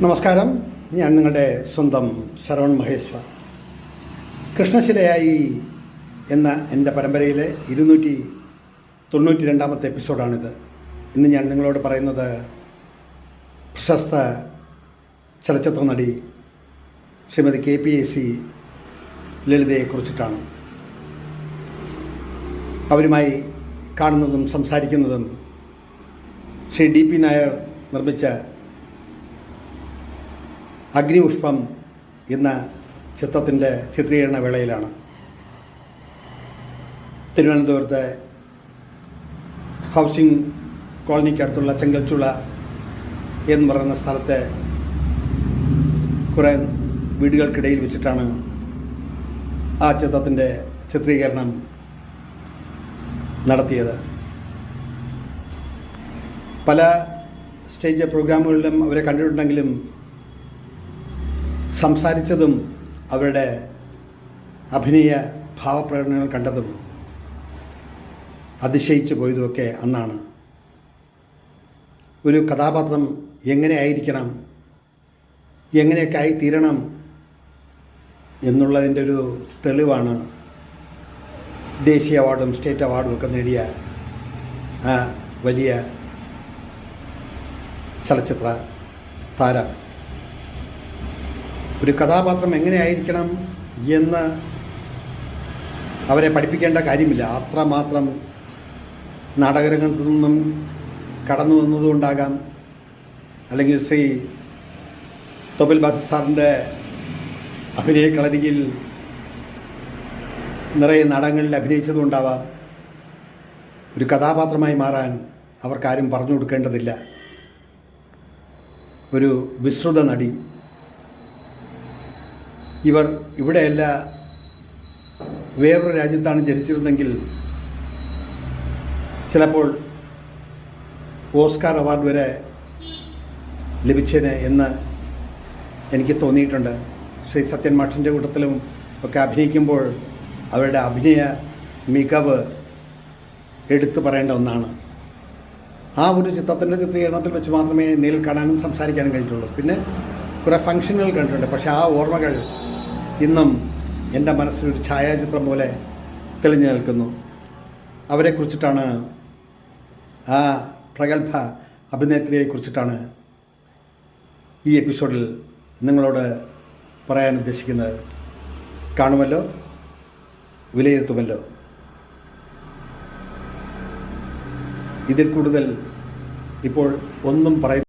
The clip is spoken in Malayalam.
നമസ്കാരം, ഞാൻ നിങ്ങളുടെ സ്വന്തം ശരവൺ മഹേശ്വർ. കൃഷ്ണശിലയായി എന്ന എൻ്റെ പരമ്പരയിലെ 292 എപ്പിസോഡാണിത്. ഇന്ന് ഞാൻ നിങ്ങളോട് പറയുന്നത് പ്രശസ്ത ചലച്ചിത്ര നടി ശ്രീമതി KPAC ലളിതയെക്കുറിച്ചിട്ടാണ്. അവരുമായി കാണുന്നതും സംസാരിക്കുന്നതും ശ്രീ DP നായർ നിർമ്മിച്ച അഗ്നിപുഷ്പം എന്ന ചിത്രത്തിൻ്റെ ചിത്രീകരണ വേളയിലാണ്. തിരുവനന്തപുരത്തെ ഹൗസിംഗ് കോളനിക്കടുത്തുള്ള ചെങ്കൽച്ചുള എന്ന് പറയുന്ന സ്ഥലത്തെ കുറേ വീടുകൾക്കിടയിൽ വെച്ചിട്ടാണ് ആ ചിത്രത്തിൻ്റെ ചിത്രീകരണം നടത്തിയത്. പല സ്റ്റേജ് പ്രോഗ്രാമുകളിലും അവരെ കണ്ടിട്ടുണ്ടെങ്കിലും സംസാരിച്ചതും അവരുടെ അഭിനയ ഭാവപ്രകടനങ്ങൾ കണ്ടതും അതിശയിച്ചു പോയതുമൊക്കെ അന്നാണ്. ഒരു കഥാപാത്രം എങ്ങനെ ആയിരിക്കണം, എങ്ങനെയൊക്കെ ആയിത്തീരണം എന്നുള്ളതിൻ്റെ ഒരു തെളിവാണ് ദേശീയ അവാർഡും സ്റ്റേറ്റ് അവാർഡും ഒക്കെ നേടിയ ആ വലിയ ചലച്ചിത്ര താരം. ഒരു കഥാപാത്രം എങ്ങനെയായിരിക്കണം എന്ന് അവരെ പഠിപ്പിക്കേണ്ട കാര്യമില്ല. അത്രമാത്രം നാടകരംഗത്തു നിന്നും കടന്നു വന്നതുകൊണ്ടാകാം, അല്ലെങ്കിൽ ശ്രീ തൊപ്പിൽ ബാസി സാറിൻ്റെ അഭിനയ കളരിയിൽ നിറയെ നാടകങ്ങളിൽ അഭിനയിച്ചതുകൊണ്ടാവാം ഒരു കഥാപാത്രമായി മാറാൻ അവർക്കാരും പറഞ്ഞു കൊടുക്കേണ്ടതില്ല. ഒരു വിശ്രുത നടി. ഇവർ ഇവിടെയല്ല, വേറൊരു രാജ്യത്താണ് ജനിച്ചിരുന്നെങ്കിൽ ചിലപ്പോൾ ഓസ്കാർ അവാർഡ് വരെ ലഭിച്ചേനെ എന്ന് എനിക്ക് തോന്നിയിട്ടുണ്ട്. ശ്രീ സത്യൻ മാഷിൻ്റെ കൂട്ടത്തിലും ഒക്കെ അഭിനയിക്കുമ്പോൾ അവരുടെ അഭിനയ മികവ് എടുത്തു പറയേണ്ട ഒന്നാണ്. ആ ഒരു ചിത്രത്തിൻ്റെ ചിത്രീകരണത്തിൽ വെച്ച് മാത്രമേ നേരിൽ കാണാനും സംസാരിക്കാനും കഴിഞ്ഞിട്ടുള്ളൂ. പിന്നെ കുറേ ഫംഗ്ഷനുകൾ കണ്ടിട്ടുണ്ട്. പക്ഷേ ആ ഓർമ്മകൾ ഇന്നും എൻ്റെ മനസ്സിലൊരു ഛായാചിത്രം പോലെ തെളിഞ്ഞു നിൽക്കുന്നു. അവരെക്കുറിച്ചിട്ടാണ്, ആ പ്രഗത്ഭ അഭിനേത്രിയെക്കുറിച്ചിട്ടാണ് ഈ എപ്പിസോഡിൽ നിങ്ങളോട് പറയാൻ ഉദ്ദേശിക്കുന്നത്. കാണുമല്ലോ, വിലയിരുത്തുമല്ലോ. ഇതിൽ കൂടുതൽ ഇപ്പോൾ ഒന്നും